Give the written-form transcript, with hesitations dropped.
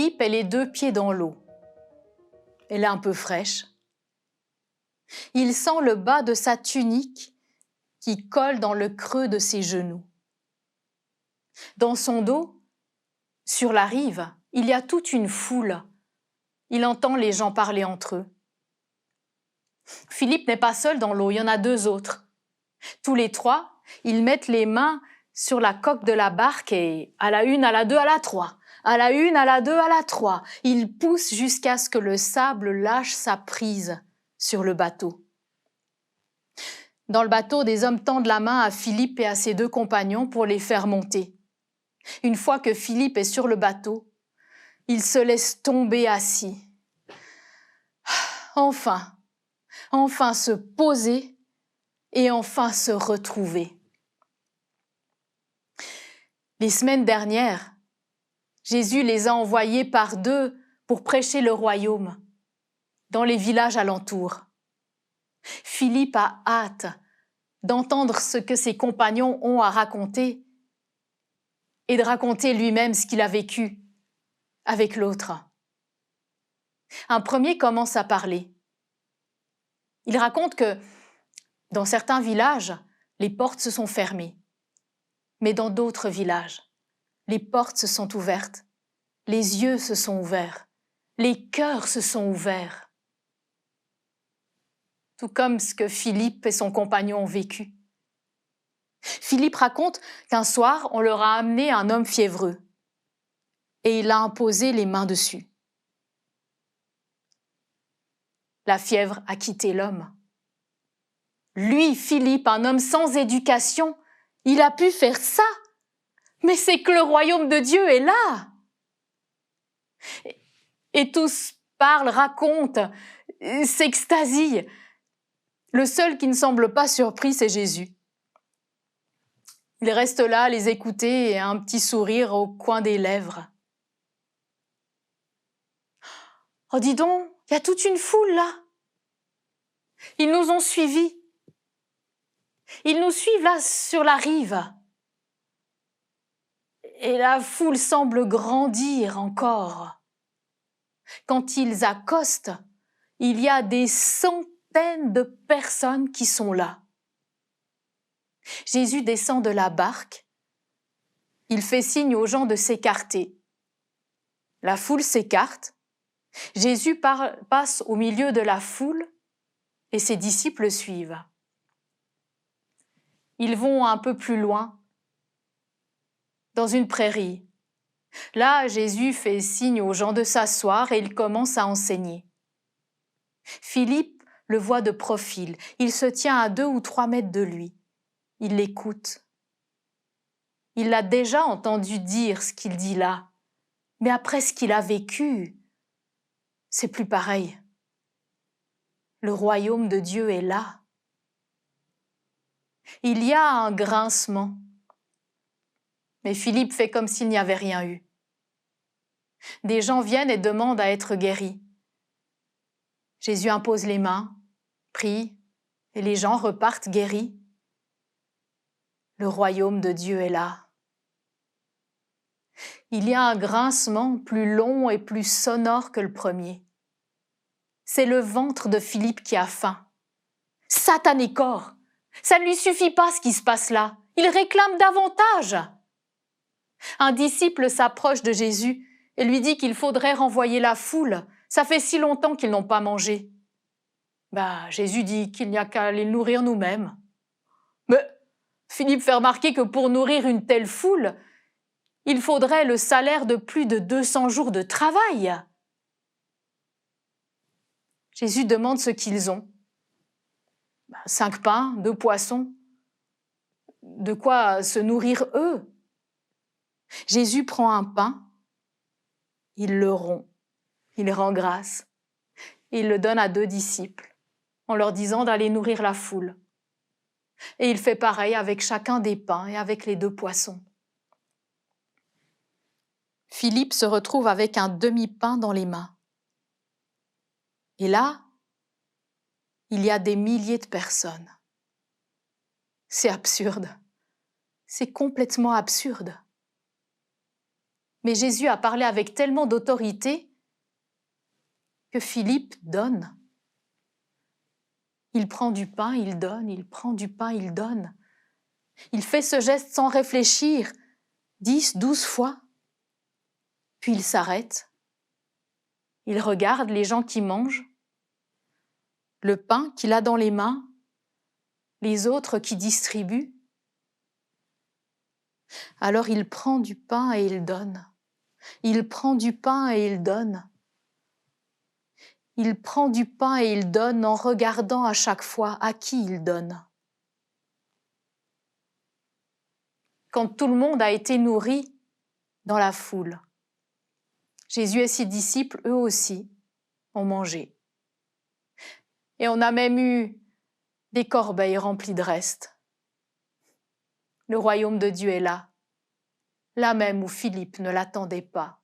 Philippe est les deux pieds dans l'eau. Elle est un peu fraîche. Il sent le bas de sa tunique qui colle dans le creux de ses genoux. Dans son dos, sur la rive, il y a toute une foule. Il entend les gens parler entre eux. Philippe n'est pas seul dans l'eau, il y en a deux autres. Tous les trois, ils mettent les mains sur la coque de la barque et à la une, à la deux, à la trois. À la une, à la deux, à la trois. Ils poussent jusqu'à ce que le sable lâche sa prise sur le bateau. Dans le bateau, des hommes tendent la main à Philippe et à ses deux compagnons pour les faire monter. Une fois que Philippe est sur le bateau, il se laisse tomber assis. Enfin se poser et enfin se retrouver. Les semaines dernières, Jésus les a envoyés par deux pour prêcher le royaume dans les villages alentours. Philippe a hâte d'entendre ce que ses compagnons ont à raconter et de raconter lui-même ce qu'il a vécu avec l'autre. Un premier commence à parler. Il raconte que dans certains villages, les portes se sont fermées. Mais dans d'autres villages, les portes se sont ouvertes, les yeux se sont ouverts, les cœurs se sont ouverts. Tout comme ce que Philippe et son compagnon ont vécu. Philippe raconte qu'un soir, on leur a amené un homme fiévreux et il a imposé les mains dessus. La fièvre a quitté l'homme. Lui, Philippe, un homme sans éducation, il a pu faire ça. Mais c'est que le royaume de Dieu est là. Et tous parlent, racontent, s'extasient. Le seul qui ne semble pas surpris, c'est Jésus. Il reste là, à les écouter et un petit sourire au coin des lèvres. Oh, dis donc, il y a toute une foule là. Ils nous ont suivis. Ils nous suivent là sur la rive. Et la foule semble grandir encore. Quand ils accostent, il y a des centaines de personnes qui sont là. Jésus descend de la barque. Il fait signe aux gens de s'écarter. La foule s'écarte. Jésus passe au milieu de la foule et ses disciples suivent. Ils vont un peu plus loin, dans une prairie. Là, Jésus fait signe aux gens de s'asseoir et il commence à enseigner. Philippe le voit de profil. Il se tient à 2 ou 3 mètres de lui. Il l'écoute. Il l'a déjà entendu dire ce qu'il dit là. Mais après ce qu'il a vécu, c'est plus pareil. Le royaume de Dieu est là. Il y a un grincement. Mais Philippe fait comme s'il n'y avait rien eu. Des gens viennent et demandent à être guéris. Jésus impose les mains, prie, et les gens repartent guéris. Le royaume de Dieu est là. Il y a un grincement plus long et plus sonore que le premier. C'est le ventre de Philippe qui a faim. Satané corps! Ça ne lui suffit pas ce qui se passe là. Il réclame davantage. Un disciple s'approche de Jésus et lui dit qu'il faudrait renvoyer la foule. Ça fait si longtemps qu'ils n'ont pas mangé. Jésus dit qu'il n'y a qu'à les nourrir nous-mêmes. Mais Philippe fait remarquer que pour nourrir une telle foule, il faudrait le salaire de plus de 200 jours de travail. Jésus demande ce qu'ils ont. 5 pains, 2 poissons. De quoi se nourrir eux? Jésus prend un pain, il le rompt, il rend grâce, et il le donne à 2 disciples, en leur disant d'aller nourrir la foule. Et il fait pareil avec chacun des pains et avec les 2 poissons. Philippe se retrouve avec un demi-pain dans les mains. Et là, il y a des milliers de personnes. C'est absurde. C'est complètement absurde. Mais Jésus a parlé avec tellement d'autorité que Philippe donne. Il prend du pain, il donne, il prend du pain, il donne. Il fait ce geste sans réfléchir, 10, 12 fois. Puis il s'arrête. Il regarde les gens qui mangent, le pain qu'il a dans les mains, les autres qui distribuent. Alors il prend du pain et il donne. Il prend du pain et il donne. Il prend du pain et il donne en regardant à chaque fois à qui il donne. Quand tout le monde a été nourri dans la foule, Jésus et ses disciples, eux aussi, ont mangé. Et on a même eu des corbeilles remplies de restes. Le royaume de Dieu est là même où Philippe ne l'attendait pas.